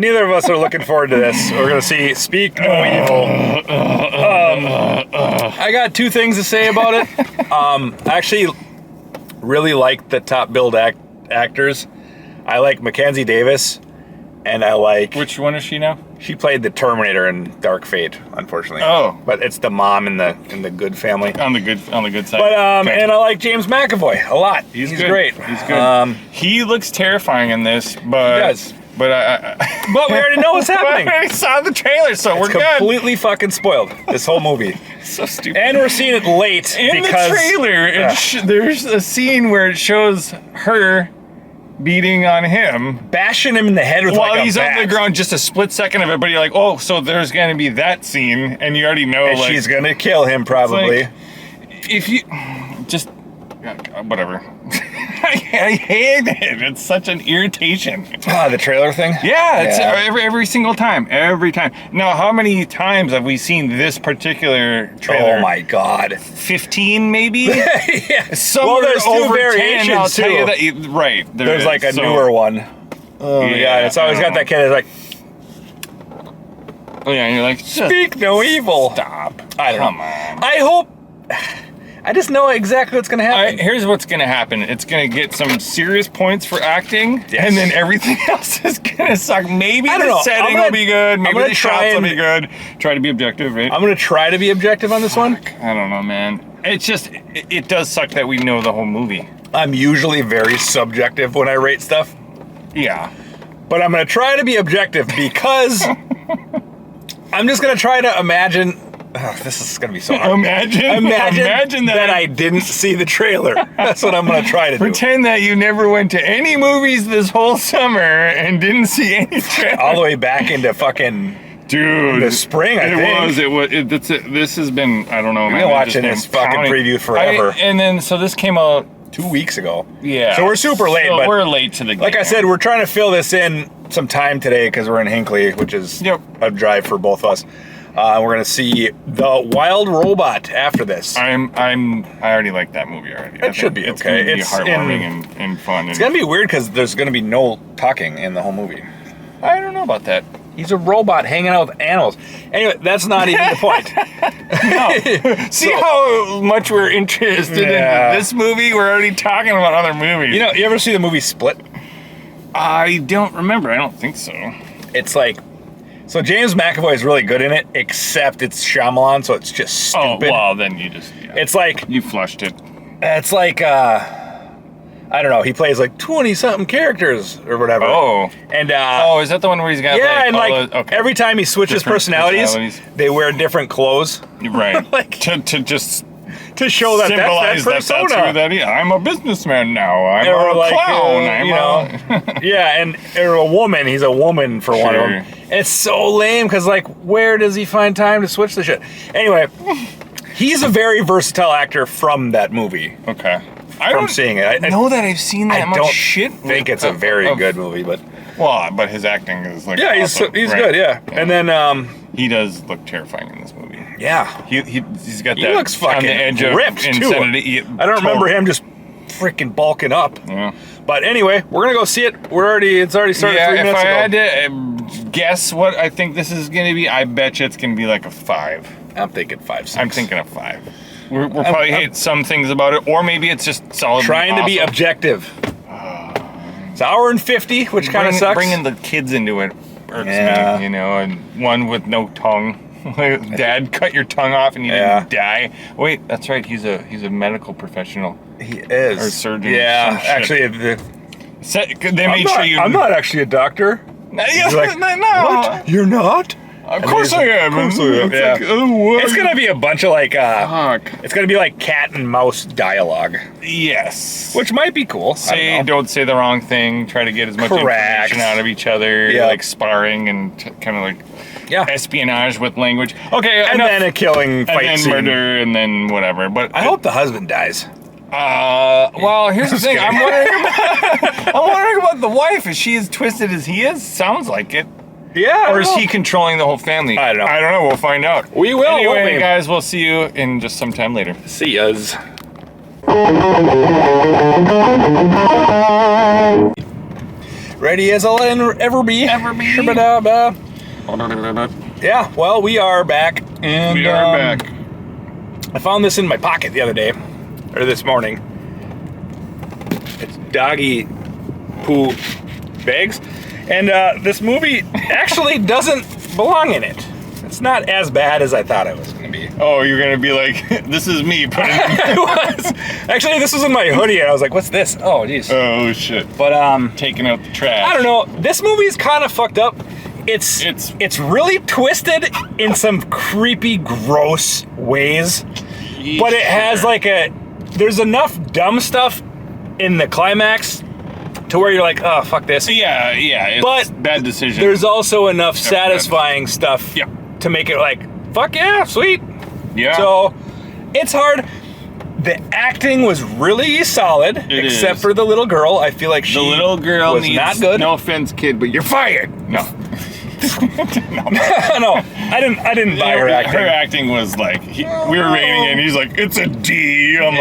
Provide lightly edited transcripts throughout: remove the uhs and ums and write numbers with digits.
neither of us are looking forward to this. We're going to see Speak No Evil. I got two things to say about it. I actually really like the top billed actors. I like Mackenzie Davis, and I like... Which one is she now? She played the Terminator in Dark Fate, unfortunately. Oh. But it's the mom in the Good family. On the good side. But Okay. and I like James McAvoy a lot. He's good. great. He's good. He looks terrifying in this, but... He does. But But we already know what's happening. I saw the trailer, so we're good. Completely fucking spoiled, this whole movie. So stupid. And we're seeing it late in because... the trailer, there's a scene where it shows her beating on him, bashing him in the head with while like a he's bat. on the ground. Just a split second of it, but you're like, oh, so there's gonna be that scene, and you already know, and like, she's gonna kill him probably. Like, if you just whatever. I hate it. It's such an irritation. The trailer thing? Yeah, it's every single time. Every time. Now, how many times have we seen this particular trailer? Oh my God. 15 maybe? Yeah. Somewhere there's over two variations 10, I'll tell you too. that. Right. There's like a newer one. Oh my God. It's always got that kid that's like, oh yeah, and you're like, Speak No Evil. Stop. I don't Come know. on. I hope... I just know exactly what's gonna happen. Here's what's gonna happen. It's gonna get some serious points for acting, and then everything else is gonna suck. Maybe the setting will be good. Maybe the shots will be good. Try to be objective, right? I'm gonna try to be objective on this one. I don't know, man. It's just, it does suck that we know the whole movie. I'm usually very subjective when I rate stuff. Yeah. But I'm gonna try to be objective because I'm just gonna try to imagine. Oh, this is gonna be so hard. Imagine that I didn't see the trailer. That's what I'm gonna try to do. Pretend that you never went to any movies this whole summer and didn't see any trailer. All the way back into fucking the spring. I think it was. This has been. I don't know. We've been watching this fucking preview forever. And then so this came out 2 weeks ago. Yeah. So we're super late. So but we're late to the game. Like I said, we're trying to fill this in some time today because we're in Hinckley, which is a drive for both of us. We're gonna see The Wild Robot after this. I already like that movie already. It should be okay. It's gonna be heartwarming and fun. It's gonna be weird because there's gonna be no talking in the whole movie. I don't know about that. He's a robot hanging out with animals. Anyway, that's not even the point. No. See how much we're interested in this movie? We're already talking about other movies. You know, you ever see the movie Split? I don't remember. I don't think so. It's like, so James McAvoy is really good in it, except it's Shyamalan, so it's just stupid. Oh, well, then you just... Yeah. It's like... You flushed it. It's like, I don't know, he plays like 20-something characters or whatever. Oh. And, is that the one where he's got every time he switches personalities, they wear different clothes. Right. Like, to show that symbolize that's that persona. That's who that is. I'm a businessman now. I'm a clown. And a woman. He's a woman for one of them. It's so lame because, like, where does he find time to switch the shit? Anyway, he's a very versatile actor from that movie. Okay. From seeing it. I know that I've seen that much shit. I think it's a very good movie, but... Well, but his acting is like... Yeah, awesome, he's good, yeah. And then... he does look terrifying in this movie. Yeah. He's got that... He looks fucking on the edge ripped, of too. insanity. I don't remember him just freaking bulking up. Yeah. But anyway, we're going to go see it. It's already started 3 minutes ago. If I had to guess what I think this is going to be, I bet you it's going to be like a 5. I'm thinking 5, 6. I'm thinking a 5. We'll probably hate some things about it, or maybe it's just solid. Trying to be objective. It's an hour and 50, which kind of sucks. Bringing the kids into it irks me, and one with no tongue. Dad, cut your tongue off and you didn't die. Wait, that's right. He's a medical professional. He is. Or surgeon. Yeah, actually, I'm not actually a doctor. No. What? You're not? Of course I am. It's going to be a bunch of like, it's going to be like cat and mouse dialogue. Yes. Which might be cool. Don't say the wrong thing. Try to get as much information out of each other. Yeah. Like sparring and kind of like espionage with language. Okay. And then a killing fight and then scene. Murder and then whatever. But I hope the husband dies. Well, here's the thing. I'm wondering about the wife. Is she as twisted as he is? Sounds like it. Yeah. Or is he controlling the whole family? I don't know. We'll find out. We will. Anyway, guys, we'll see you in just some time later. See yas. Ready as I'll ever be. Shabba-dabba. Yeah, well, we are back. And, we are back. I found this in my pocket the other day, or this morning. It's doggy poo bags. And this movie actually doesn't belong in it. It's not as bad as I thought it was going to be. Oh, you're going to be like, this is me putting it was. Actually, this was in my hoodie, and I was like, what's this? Oh, jeez. Oh, shit. But, taking out the trash. I don't know. This movie's kind of fucked up. It's really twisted in some creepy, gross ways. But it has like there's enough dumb stuff in the climax to where you're like, oh, fuck this. Yeah, it's but bad decision. There's also enough satisfying stuff to make it like, fuck yeah, sweet. Yeah. So it's hard. The acting was really solid, except for the little girl. I feel like the little girl was not good. No offense, kid, but you're fired. No. No, I didn't buy her acting. Her acting was like, we were rating it, and he's like, it's a D. I'm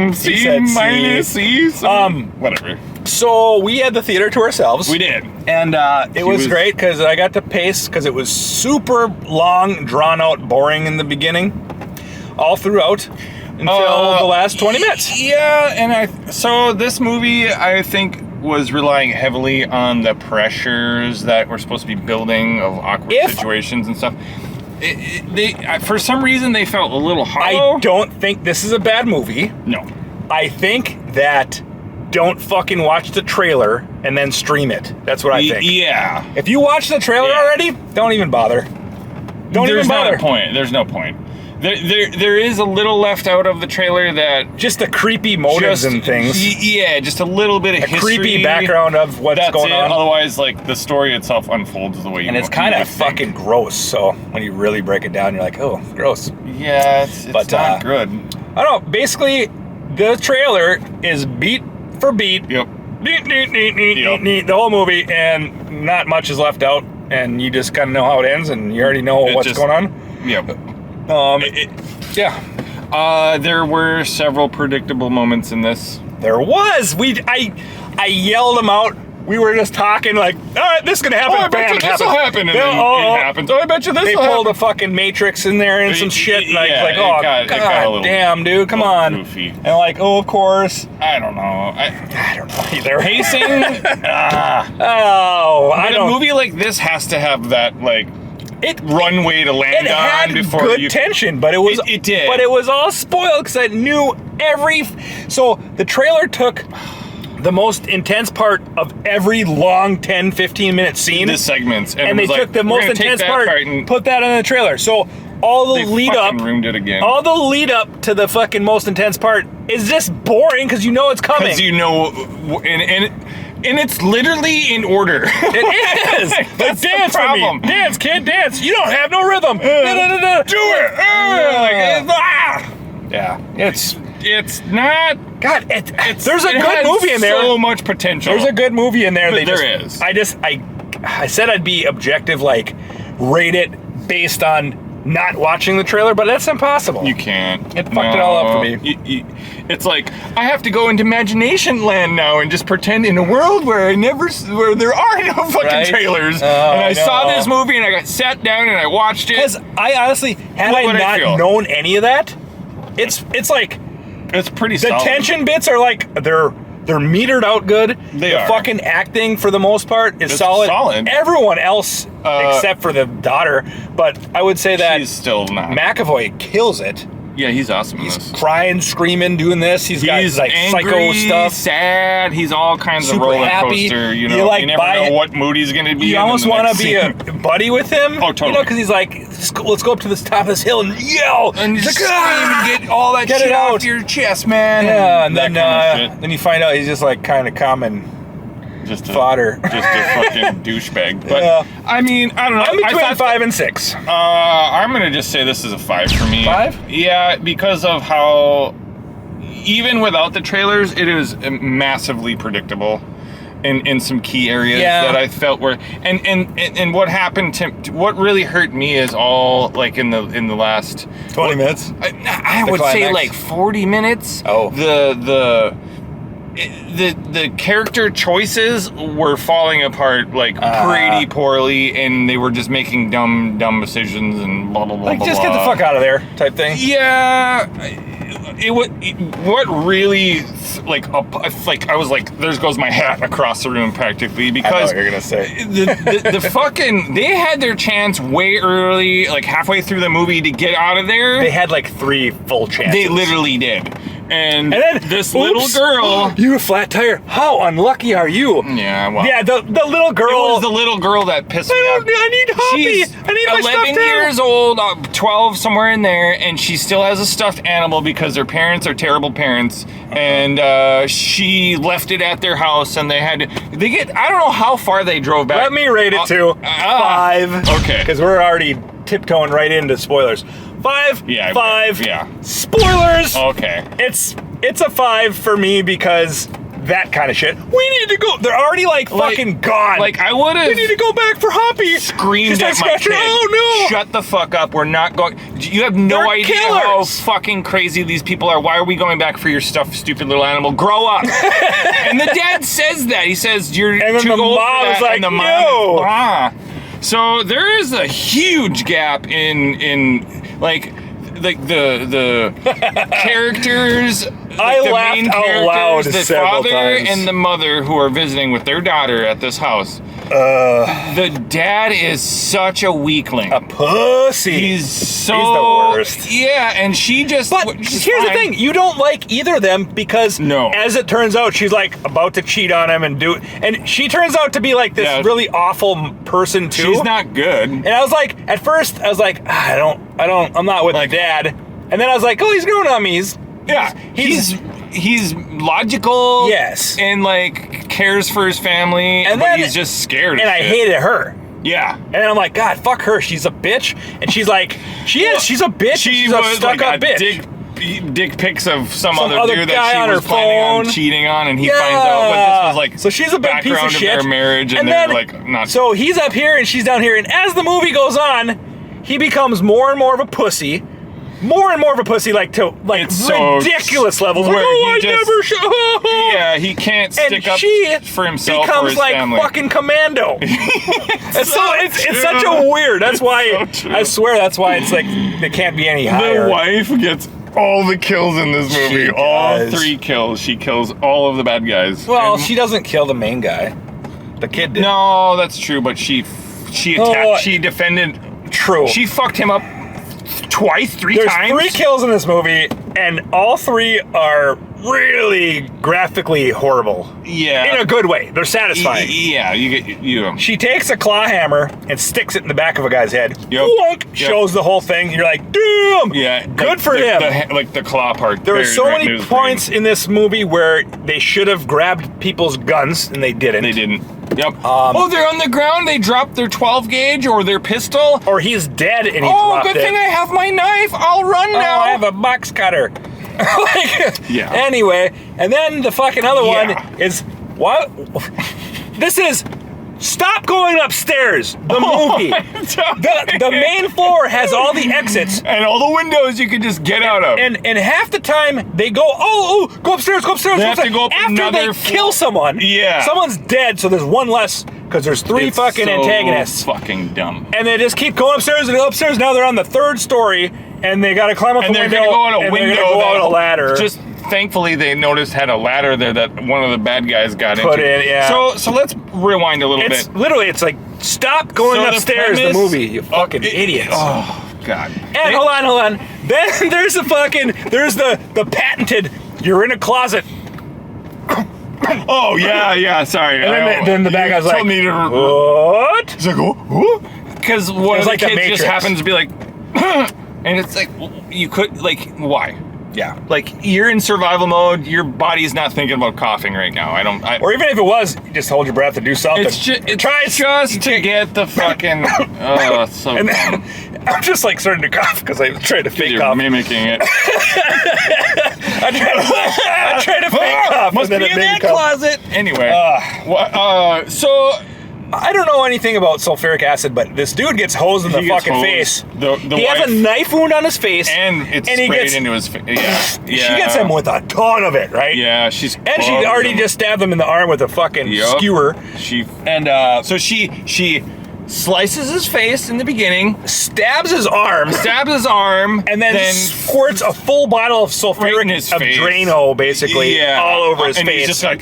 like, C minus, C. Whatever. So we had the theater to ourselves. We did. And it was great because I got to pace because it was super long, drawn out, boring in the beginning, all throughout until the last 20 minutes. Yeah, and so this movie, I think, was relying heavily on the pressures that we're supposed to be building of awkward situations and stuff. For some reason, they felt a little hollow. I don't think this is a bad movie. No. I think that don't fucking watch the trailer and then stream it. That's what I think. Yeah. If you watch the trailer already, don't even bother. There's no point. There's no point. There is a little left out of the trailer that... Just the creepy motives and things. Yeah, just a little bit of history. Creepy background of what's going on. Otherwise, like, the story itself unfolds the way you want. And it's kind of fucking gross, so when you really break it down, you're like, oh, gross. Yeah, it's not good. I don't know. Basically, the trailer is beat for beat. Yep. The whole movie, and not much is left out, and you just kind of know how it ends, and you already know what's going on. Yep. There were several predictable moments in this. There was. I yelled them out. We were just talking like, all right, this is gonna happen. Oh, I bet you this will happen, and then it happens. Oh, I bet you this will happen. They pulled a fucking Matrix in there and some shit. And like, oh, god damn, dude, come on. Goofy. And like, oh, of course. I don't know. I don't know either. Pacing. A movie like this has to have that like runway to land on before good tension, but it did. But it was all spoiled because I knew so the trailer took the most intense part of every long 10, 15 minute scene. The segments. And they took the most intense part and put that in the trailer. So all the lead up, ruined it again. All the lead up to the fucking most intense part is just boring because you know it's coming. Because you know, and it's literally in order. It is. Like, dance for me. Dance, kid, dance. You don't have no rhythm. Do it. Yeah. It's not. God, there's a good movie in there. So much potential. There's a good movie in there. There is. I said I'd be objective, like rate it based on not watching the trailer, but that's impossible. You can't. It fucked it all up for me. It's like I have to go into imagination land now and just pretend in a world where there are no fucking trailers. And I saw this movie and I got sat down and I watched it. Because I honestly, had I not known any of that, it's like it's pretty solid. The tension bits are like they're metered out good. The fucking acting for the most part is solid. Everyone else except for the daughter, but I would say that she's still not. McAvoy kills it. Yeah, he's awesome. He's crying, screaming, doing this. He's got like angry, psycho stuff. Sad. He's all kinds super of roller happy. Coaster. You know, you never know what mood he's going to be in. You almost want to be a buddy with him. Oh, totally. You know, because he's like, let's go up to the top of this hill and yell and just scream and get all that shit off your chest, man. Yeah, and then you find out he's just like kind of common. Just fodder. Just a fucking douchebag. But I mean, I don't know. I'm between 5 and 6. I'm gonna just say this is a 5 for me. 5? Yeah, because of how even without the trailers, it is massively predictable in some key areas that I felt were and what happened to what really hurt me is all like in the last 20 minutes. I would say like 40 minutes. Oh. the character choices were falling apart like pretty poorly, and they were just making dumb decisions and blah blah blah. Like, blah, just blah. get the fuck out of there, type thing. Yeah. What really like I was like, there goes my hat across the room practically, because I know what you're gonna say. the fucking, they had their chance way early, like halfway through the movie, to get out of there. They had like 3 full chances. They literally did. And then this little girl. You a flat tire? How unlucky are you? Yeah, well. Yeah, the little girl. It was the little girl that pissed me off. I need Hoppy. She's I need my stuffed 11 animal. years old, 12, somewhere in there, and she still has a stuffed animal because their parents are terrible parents. And she left it at their house, and I don't know how far they drove back. Let me rate it to 5. Okay. Because we're already tiptoeing right into spoilers. 5. Yeah. 5. Yeah. Spoilers. Okay. It's a 5 for me because that kind of shit. We need to go. They're already like fucking gone. Like, I would have. We need to go back for Hoppy. Screamed at my kid. Oh no! Shut the fuck up. We're not going. You have no They're idea killers. how fucking crazy these people are. Why are we going back for your stuff, stupid little animal? Grow up. And the dad says that. He says you're And then too the old mom for that. is like, and the mom no. is, ah. So there is a huge gap in like the characters. I the laughed main out loud characters, the several father times. and the mother who are visiting with their daughter at this house. The dad is such a weakling. A pussy. He's so. He's the worst. Yeah, and she just. But here's the thing: you don't like either of them because, as it turns out, she's like about to cheat on him and she turns out to be like this really awful person too. She's not good. And I was like, at first, I was like, I'm not with my dad. And then I was like, oh, he's growing on me. He's logical. Yes. And like cares for his family, and but then, he's just scared. And I hated her. Yeah. And then I'm like, God, fuck her. She's a bitch. And she's like, she's a bitch. She's a stuck-up bitch. Dick pics of some other dude guy that she on was her planning phone. on cheating on, and he finds out. But this was like, so she's a big piece of shit. Their marriage, and they're like not. So he's up here and she's down here, and as the movie goes on, he becomes more and more of a pussy. More and more of a pussy, like to ridiculous levels. Like, yeah, he can't stick up for himself becomes or his like family. fucking commando. It's such a weird. That's why I swear that's why it's like it can't be any higher. The wife gets all the kills in this movie. All 3 kills. She kills all of the bad guys. Well, she doesn't kill the main guy. The kid did. No, that's true. But she attacked. She defended. True. She fucked him up. Twice, 3 times. There's 3 kills in this movie, and all 3 are really graphically horrible. Yeah. In a good way. They're satisfying. Yeah, you get. She takes a claw hammer and sticks it in the back of a guy's head. Yep. Wonk, shows the whole thing. You're like, damn. Yeah. Good for him. The claw part. There were so many points in this movie where they should have grabbed people's guns, and they didn't. They didn't. Yep. They're on the ground. They dropped their 12 gauge or their pistol. Or he's dead and he dropped it. Oh, good thing I have my knife. I'll run now. I have a box cutter. Yeah. Anyway, and then the fucking other one is what? This is stop going upstairs. The movie. The main floor has all the exits and all the windows you can just get out of. And half the time they go, go upstairs, go upstairs. They have to go up after they kill someone. Yeah. Someone's dead, so there's one less because there's 3 fucking antagonists. Fucking dumb. And they just keep going upstairs and go upstairs. Now they're on the 3rd story, and they got to climb up a window. And they're gonna go on a window. They're gonna go on a ladder. Just thankfully they noticed had a ladder there that one of the bad guys got Put into. in, yeah. So let's rewind a little bit. Literally, it's like stop going upstairs. The movie, you fucking idiots. Oh God. And hold on. Then there's the patented. You're in a closet. Oh yeah. Sorry. And then the bad guy's like, what? He's like, oh, because one of the kids just happens to be like, and it's like you could why? Yeah. Like you're in survival mode. Your body's not thinking about coughing right now. Or even if it was, just hold your breath and do something. It's just to get the fucking. Oh, it's so dumb. I'm just like starting to cough because I tried to fake cough. Mimicking it. I tried to fake cough. Must be in that closet. Anyway. So I don't know anything about sulfuric acid, but this dude gets hosed in the fucking face. He has a knife wound on his face. And it's sprayed into his face. Yeah. She gets him with a ton of it, right? Yeah, she already just stabbed him in the arm with a fucking skewer. So she slices his face in the beginning, stabs his arm, and then squirts a full bottle of sulfuric of Drano, basically, all over his face. He's just like,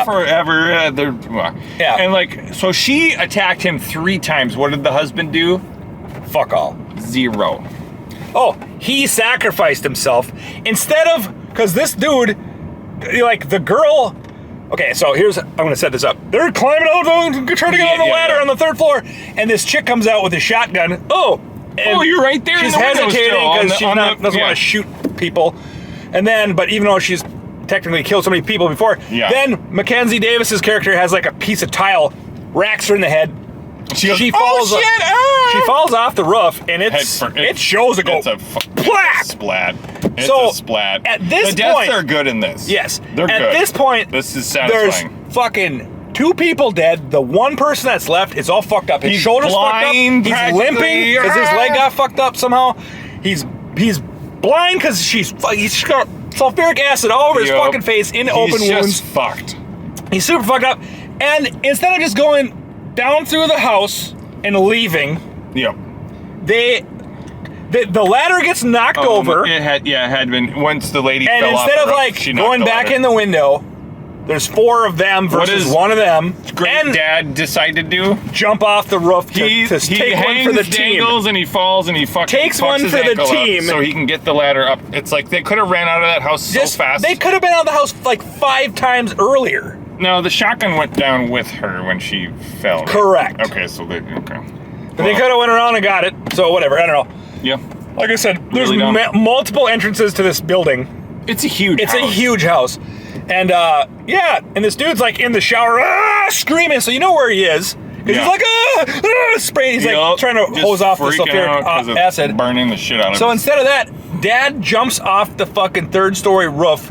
forever. And like, so she attacked him 3 times. What did the husband do? Fuck all. 0. Oh, he sacrificed himself instead of, because this dude, like the girl. Okay, so I'm gonna set this up. They're climbing out, trying to get on the ladder on the 3rd floor, and this chick comes out with a shotgun. You're right there. She's hesitating because she doesn't want to shoot people, but even though she's technically killed so many people before, then Mackenzie Davis's character has like a piece of tile, racks her in the head. She falls off the roof, and it shows it go. It's a splat. It's a splat. At this point, the deaths are good in this. Yes, they're good. At this point, this is satisfying. There's fucking 2 people dead. The one person that's left is all fucked up. His shoulder's fucked up. He's limping because his leg got fucked up somehow. He's blind because she's got sulfuric acid all over his fucking face in open wounds. He's just fucked. He's super fucked up. And instead of just going down through the house and leaving, the ladder gets knocked over. It had been once the lady and fell off. And instead of like going back in the window, there's 4 of them versus one of them. Great dad decide to do? Jump off the roof to take one for the team. And he falls and he takes one for the team so he can get the ladder up. It's like they could have ran out of that house so fast. They could have been out of the house like 5 times earlier. No, the shotgun went down with her when she fell. Right? Correct. Okay, so they But they could have went around and got it. So whatever, I don't know. Yeah. Like I said, there's multiple entrances to this building. It's a huge house. It's a huge house. And and this dude's like in the shower, screaming, so you know where he is. Because he's like, spraying. He's like trying to hose off the sulfuric acid. Burning the shit out of him. So instead of that, Dad jumps off the fucking 3rd-story roof,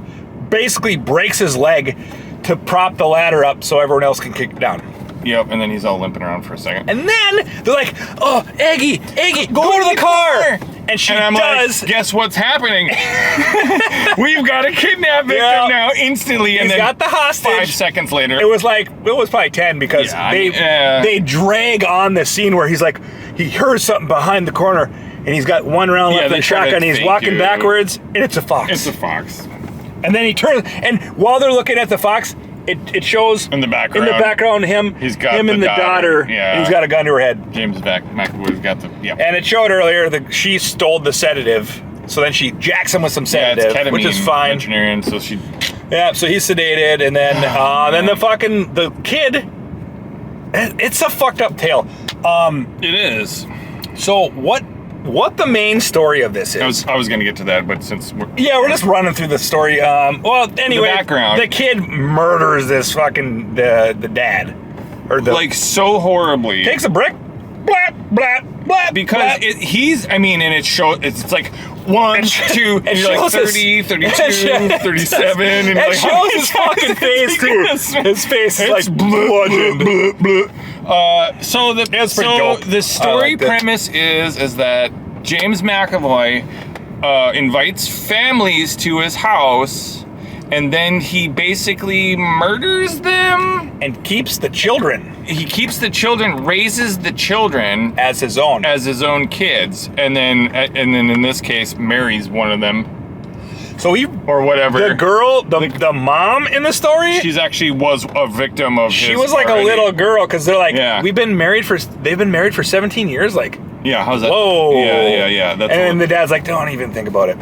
basically breaks his leg to prop the ladder up so everyone else can kick down. Yep, and then he's all limping around for a second. And then they're like, oh, Aggie, go to the car. And she does. Like, guess what's happening? We've got a kidnap victim now instantly. He's got the hostage. 5 seconds later. It was probably 10 because they drag on the scene where he's like, he hears something behind the corner and he's got 1 round left in the shotgun. He's walking backwards and it's a fox. It's a fox. And then he turns, and while they're looking at the fox, it shows in the background him and the daughter. And he's got a gun to her head. James McAvoy's got the And it showed earlier that she stole the sedative, so then she jacks him with some sedative, ketamine, which is fine. Engineering, so so he's sedated, and then the kid. It's a fucked up tale. It is. So what the main story of this is. I was going to get to that, but since we're just running through the story. Anyway, the background. The kid murders this fucking the dad, like so horribly. Takes a brick, blah blah blah. Because it's like 1, 2, and you're like 30, 32, 37, and it shows his fucking face too. His face is like bludgeoned. The story premise is that James McAvoy invites families to his house, and then he basically murders them and keeps the children. He keeps the children, raises the children as his own kids, and then in this case marries one of them. So or whatever. The girl, the mom in the story, she's actually was a victim of. She was like a little girl because they're like, they've been married for 17 years, like. Yeah, how's that? Whoa. Yeah. And the dad's like, don't even think about it.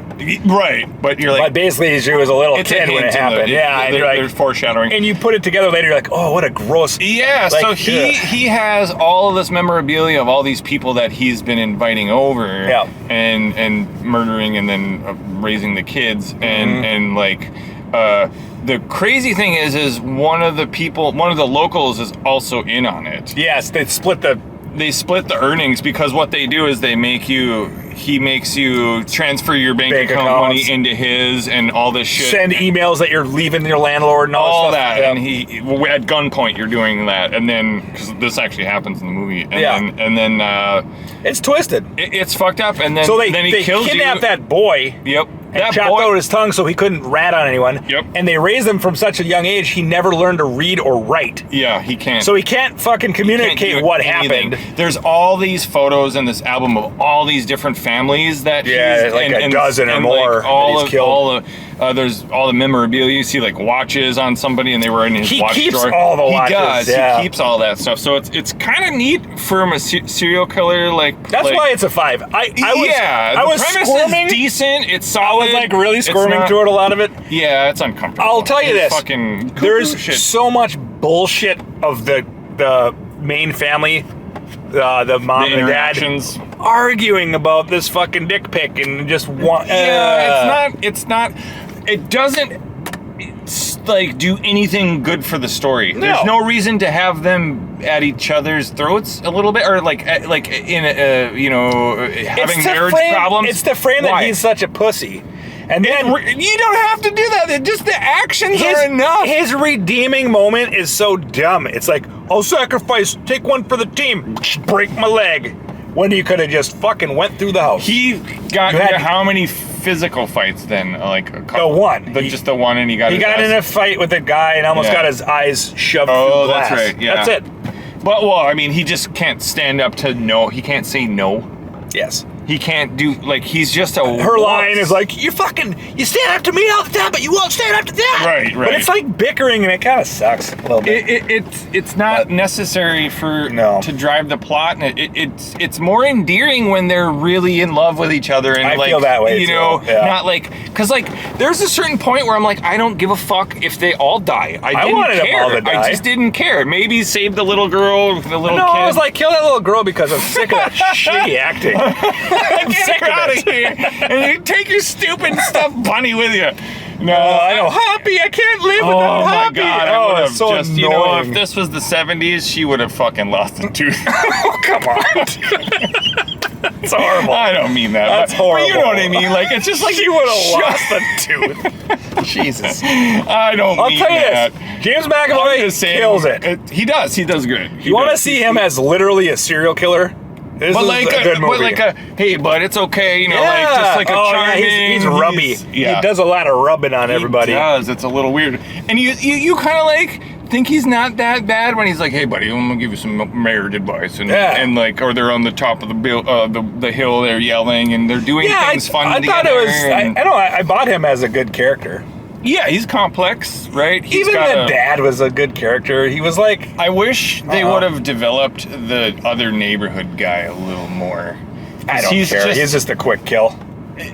Right, but you're like. But basically, she was a little kid when it happened. There's foreshadowing. And you put it together later, you're like, oh, what a gross. Yeah, so he has all of this memorabilia of all these people that he's been inviting over. Yeah. And murdering and then raising the kids. And like, the crazy thing is one of the locals is also in on it. Yes, they split the they split the earnings, because what they do is he makes you transfer your bank account money into his and all this shit. Send emails that you're leaving your landlord and all that. Yeah. And at gunpoint, you're doing that. And then, because this actually happens in the movie. And then it's twisted. It's fucked up. And then, so they kills kidnap that boy. Yep. And chopped out his tongue so he couldn't rat on anyone. Yep. And they raised him from such a young age, he never learned to read or write. Yeah, he can't. So he can't fucking communicate what happened. There's all these photos in this album of all these different families that a dozen or more. Like there's all the memorabilia. You see like watches on somebody, and they were in his watch drawer. He keeps all the watches. He does. Yeah. He keeps all that stuff. So it's kind of neat from a serial killer. That's why it's a 5. I was squirming. Is decent. It's solid. I was really squirming through it, a lot of it. Yeah, it's uncomfortable. I'll tell you this. Fucking there's shit. so much bullshit of the main family, the mom and the dad, arguing about this fucking dick pic and just want. It's not. It doesn't do anything good for the story. No. There's no reason to have them at each other's throats a little bit, or having marriage problems. It's the frame that he's such a pussy. And then you don't have to do that. Just the actions are enough. His redeeming moment is so dumb. It's like, I'll sacrifice, take one for the team, break my leg. When he could have just fucking went through the house. He got into how many physical fights then? Like a couple. The one. Just the one, and he got in a fight with a guy and almost got his eyes shoved through glass. That's right. Yeah. That's it. But he just can't stand up to no. He can't say no. Yes. He can't do, he's just a Her line is like, you stand up to me all the time, but you won't stand up to that. Right. But it's like bickering, and it kind of sucks a little bit. It's not necessary to drive the plot, and it's more endearing when they're really in love with each other. And I feel that way, not because there's a certain point where I'm like, I don't give a fuck if they all die. I wanted them all to die. I just didn't care. Maybe save the little girl, the little kid. I was like, kill that little girl because I'm sick of that shitty acting. I'm sick of out of here. And you take your stupid stuffed bunny with you. No, I know. Hoppy, I can't live without Hoppy. Oh my God, I would have so just, if this was the 70s, she would have fucking lost a tooth. Oh, come on. It's horrible. I don't mean that. That's horrible. But you know what I mean? It's just like she would have lost a tooth. Jesus. I don't mean that. I'll tell you this. James McAvoy kills it. He does. He does good. You want to see him as literally a serial killer? This is a good movie. Hey, bud, it's okay, just like a charming. He's rubby. He does a lot of rubbing on everybody. He does. It's a little weird. And you kind of think he's not that bad when he's like, hey, buddy, I'm gonna give you some marriage advice, and or they're on the top of the hill, they're yelling and they're doing things fun together. I bought him as a good character. Yeah, he's complex, right? Even the dad was a good character. He was like... I wish they would have developed the other neighborhood guy a little more. I don't care. He's just a quick kill. He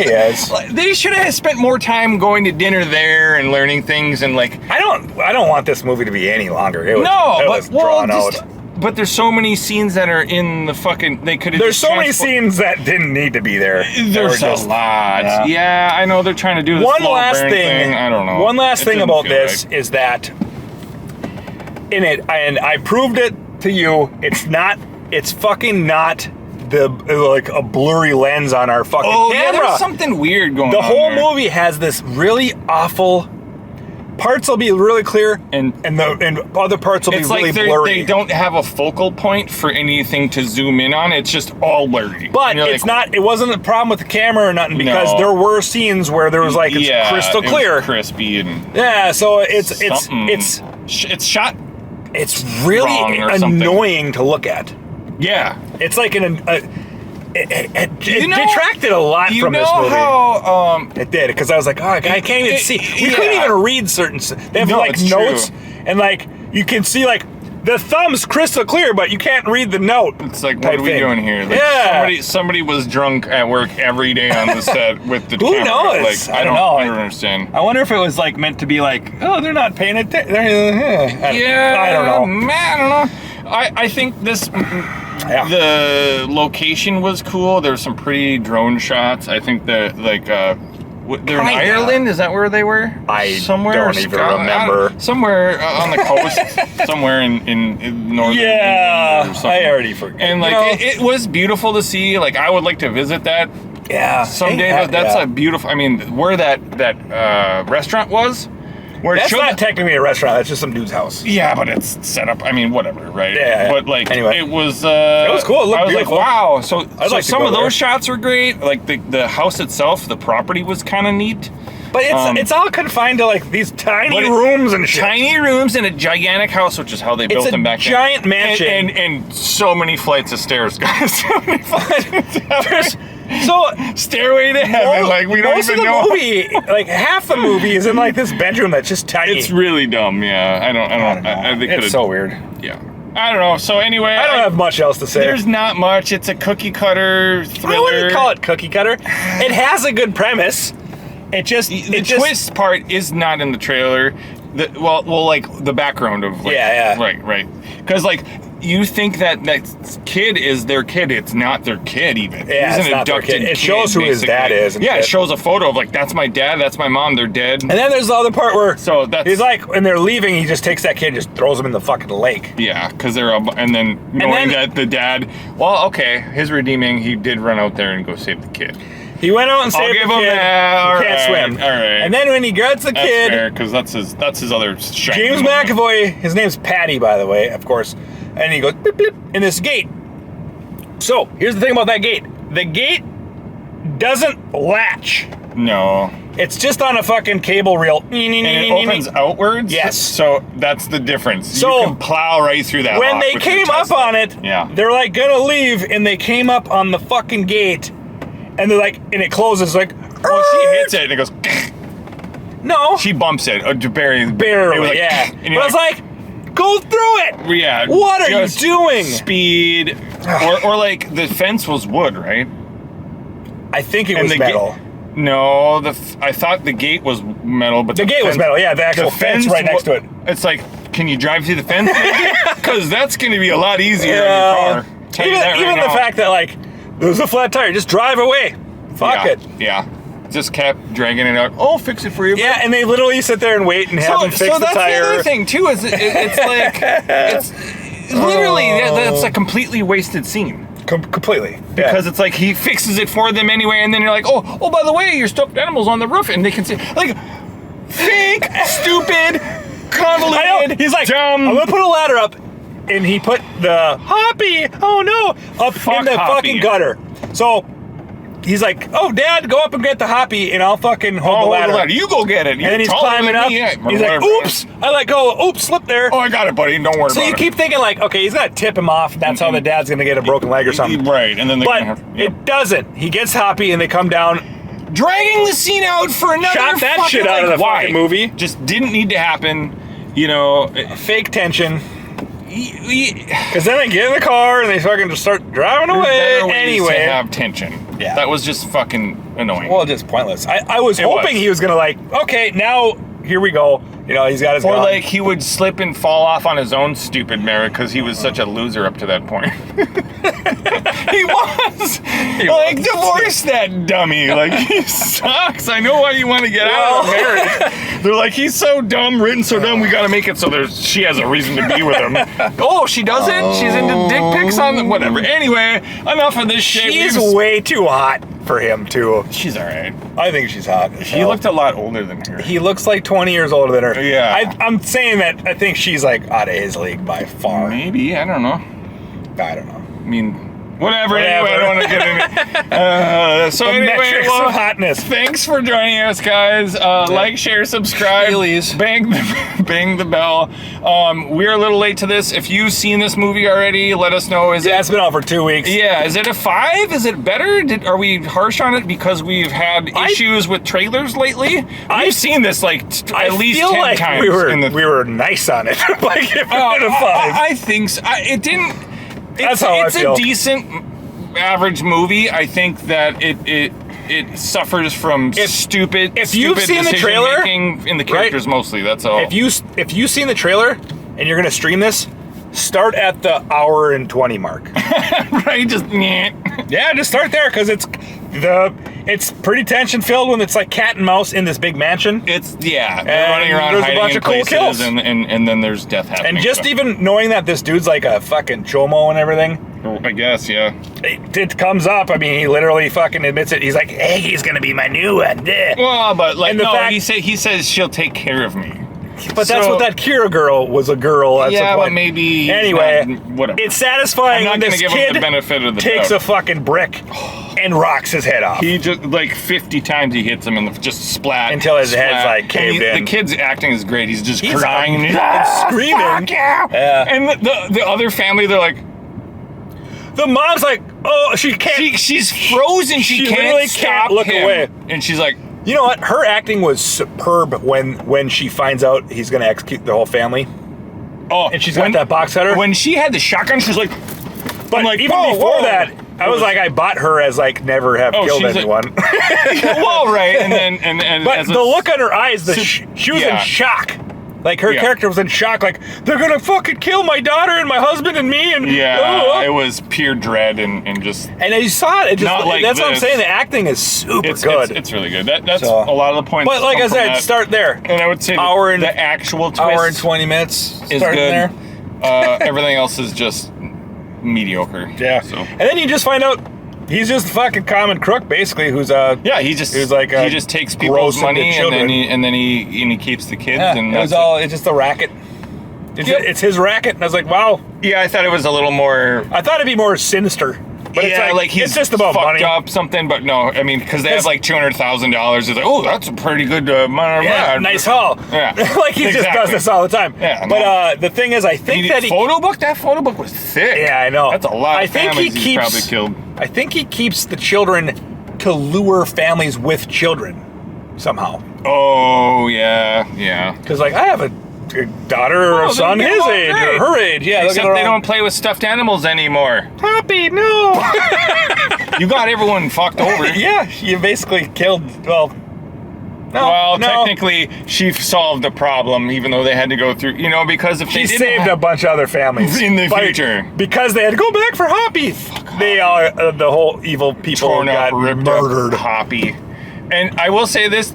is. They should have spent more time going to dinner there and learning things and I don't want this movie to be any longer. It was drawn out. But there's so many scenes that are in the fucking... There's so many scenes that didn't need to be there. There's a lot. Yeah, I know they're trying to do this one last thing. I don't know. One last thing about this is that in it, and I proved it to you, it's fucking not a blurry lens on our fucking camera. Yeah, there's something weird going on. The whole movie has this really awful... Parts will be really clear, and other parts will be really blurry. They don't have a focal point for anything to zoom in on. It's just all blurry. But it's not. It wasn't a problem with the camera or nothing because there were scenes where there was it's crystal clear, it was crispy, and so it's shot. It's really annoying to look at. Yeah, it's like it detracted a lot from this movie. How, it did, because I was like, I can't even see. We couldn't even read certain... They have notes, and you can see the thumb's crystal clear, but you can't read the note. It's like, what are we doing here? Somebody was drunk at work every day on the set with the camera. Who knows? I don't know. I don't understand. I wonder if it was meant to be they're not paying attention. I don't know. Man, I don't know. I think this... The location was cool. There were some pretty drone shots. I think that They're in Ireland? Is that where they were? I don't even remember. Somewhere on the coast, somewhere in northern England or something. I already forgot. And it was beautiful to see. Like, I would like to visit that. Yeah. Someday. That's a beautiful. I mean, where that restaurant was. That's not technically a restaurant. That's just some dude's house. Yeah, but it's set up. I mean, whatever, right? Yeah. But like, anyway, it was cool. It looked beautiful. Like, wow. So some of those those shots were great. Like the house itself, the property was kind of neat. But it's all confined to like these tiny rooms and shit. Tiny rooms in a gigantic house, which is how they built them back then. It's a giant mansion. And so many flights of stairs, guys. So many flights. So Stairway to Heaven, like we don't even know. Most of the movie, like half the movie, is in like this bedroom that's just tiny. It's really dumb. Yeah, I don't know. It's so weird. Yeah, I don't know. So anyway, I don't have much else to say. There's not much. It's a cookie cutter thriller. I wouldn't call it cookie cutter. It has a good premise. The twist part is not in the trailer. Like the background of like, right, because like. You think that kid is their kid. It's not their kid, even. Yeah, He's an adopted kid. It shows who his dad is. Yeah, it shows a photo of, like, that's my dad, that's my mom, they're dead. And then there's the other part where he's like, when they're leaving, he just takes that kid and just throws him in the fucking lake. Yeah, because knowing that the dad, his redeeming, he did run out there and go save the kid. He went out and saved the kid. He can't swim. All right. And then when he gets the kid, because that's his other strength. James McAvoy, his name's Patty, by the way, of course. And he goes, beep, beep, in this gate. So, here's the thing about that gate. The gate doesn't latch. No. It's just on a fucking cable reel. And it opens outwards? Yes. So, that's the difference. So, you can plow right through that. When they came up on it, they're like, gonna leave, and they came up on the fucking gate, and they're like, and it closes, like, she hits it, and it goes, no. She bumps it. Barely. Barely, yeah. But I was like, go through it! Yeah. What are you doing? Speed. or like the fence was wood, right? I think it was metal. No, I thought the gate was metal, but the gate was metal, yeah, the actual fence right next to it. It's like, can you drive through the fence? Because that's going to be a lot easier in your car. Even the fact that, like, there's a flat tire, just drive away. Fuck it. Yeah. Just kept dragging it out. Oh, fix it for you. Yeah, and they literally sit there and wait and have them fix the tire. So that's the other thing too. Is it's like it's literally that's a completely wasted scene. Completely. Because it's like he fixes it for them anyway, and then you're like, oh, by the way, your stuffed animal's on the roof, and they can see like fake, stupid, convoluted. I know. He's like, dumb. I'm gonna put a ladder up, and he put the Hoppy. Oh no, up in the fucking gutter. So. He's like, oh, Dad, go up and get the Hoppy, and I'll fucking hold the ladder. You go get it. And then he's climbing up. He's like, oops. I let go. Oops, slip there. Oh, I got it, buddy. Don't worry about it. So you keep thinking like, okay, he's going to tip him off. That's how the dad's going to get a broken leg or something. Right. And then it doesn't. He gets Hoppy, and they come down. Dragging the scene out for another shot that shit out of the fucking movie. Just didn't need to happen. You know. Fake tension. Because then they get in the car and they fucking just start driving away anyway. To have tension. Yeah. That was just fucking annoying. Well, just pointless. I was hoping he was going to like, okay, now here we go. You know, he's got his gun. Or like he would slip and fall off on his own stupid merit because he was such a loser up to that point. He was. Divorce that dummy. Like, he sucks. I know why you want to get out of marriage. They're like, he's so dumb, written so dumb, we got to make it so she has a reason to be with him. Oh, she doesn't? She's into dick pics on them? Whatever. Anyway, enough of this shit. She's way too hot for him, too. She's all right. I think she's hot. He looked a lot older than her. He looks like 20 years older than her. Yeah. I'm saying that I think she's like out of his league by far. Maybe. I don't know. I don't know. I mean, whatever. Anyway, I don't want to get into so anyway, metrics of hotness. Thanks for joining us, guys. Like, share, subscribe. Bang the bell. We're a little late to this. If you've seen this movie already, let us know. It's been out for 2 weeks. Yeah, is it a 5? Is it better? Are we harsh on it because we've had issues with trailers lately? I've seen this like at least 10 times. We were nice on it. Like, give it a 5. I think so. It didn't. That's how I feel. It's a decent average movie. I think that it suffers from stupid. If you've seen the trailer, in the characters mostly, that's all. If you've seen the trailer and you're gonna stream this, start at the hour and 20 mark. Right? Just yeah, just start there because It's pretty tension filled when it's like cat and mouse in this big mansion. They're running around there's hiding a bunch in of cool places, kills. and then there's death happening. And just even knowing that this dude's like a fucking chomo and everything. I guess, yeah. It comes up. I mean, he literally fucking admits it. He's like, hey, he's gonna be my new one. Well, but like, and the fact, he says she'll take care of me. But that's what that Kira girl was, a girl. That's yeah, the point. but maybe. Anyway, whatever. It's satisfying when this give him kid the benefit of the takes doubt. a fucking brick and rocks his head off. He just, like 50 times he hits him and just splat. Until his head's like caved in. The kid's acting is great. He's just crying and screaming. Fuck yeah. And the other family, they're like, the mom's like, oh, she can't. She's frozen. She literally can't look him. away. And she's like, you know what? Her acting was superb when she finds out he's going to execute the whole family. Oh, and she's got that box cutter. When she had the shotgun, she's like, but like, even before that, I was like, I bought her as like never have killed anyone. Well, right, and but the look on her eyes, she was in shock. Like her character was in shock. Like they're gonna fucking kill my daughter and my husband and me. And it was pure dread and just. And you saw it. Like that's what I'm saying. The acting is super good. It's really good. That's a lot of the points. But like I said, start there. And I would say the actual twist, hour and 20 minutes is good. There. Everything else is just mediocre. Yeah. So. And then you just find out he's just a fucking common crook, basically. Who's he just takes people's money and then he keeps the kids. Yeah, and it's just a racket. It's his racket. And I was like, wow. Yeah, I thought it was a little more. I thought it'd be more sinister. But he's just about fucked money. up something, but no, I mean, because they have like $200,000. It's like, oh, that's a pretty good amount of money. Nice haul. Yeah, like he just does this all the time. Yeah, but the thing is, I think that that photo book was thick. Yeah, I know. That's a lot of families he's probably killed. I think he keeps the children to lure families with children somehow. Oh yeah. Because like I have a daughter or a son his age or her age. Yeah, except they don't play with stuffed animals anymore. Happy, no. You got everyone fucked over. Yeah, you basically killed. Technically, she solved the problem, even though they had to go through. Because if she saved a bunch of other families in the future, because they had to go back for Hoppy. They all the whole evil people got murdered. Hoppy, and I will say this.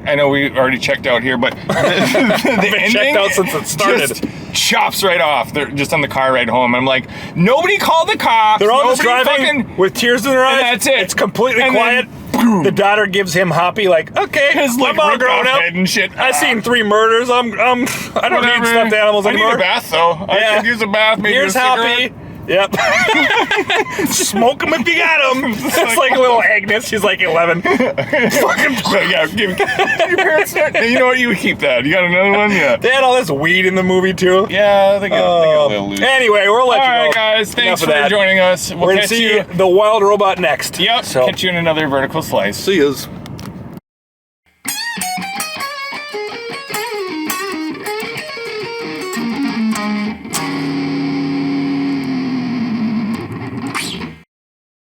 I know we already checked out here, but the ending checked out since it started. Just chops right off. They're just on the car ride home. I'm like, nobody called the cops. They're all just driving with tears in their eyes. And that's it. It's completely quiet. The daughter gives him Hoppy, like, okay, I'm all grown up. And shit. I've seen 3 murders. I don't need stuffed animals anymore. I need a bath though. I could use a bath. Maybe here's Hoppy. Yep. Smoke him if you got him. It's like little Agnes. She's like 11. Give your parents that. You know what? You keep that. You got another one? Yeah. They had all this weed in the movie too. Yeah, they get a little loose. Anyway, we'll let you know. All right, guys. Thanks for joining us. We're going to see the wild robot next. Yep. Catch you in another vertical slice. See yous.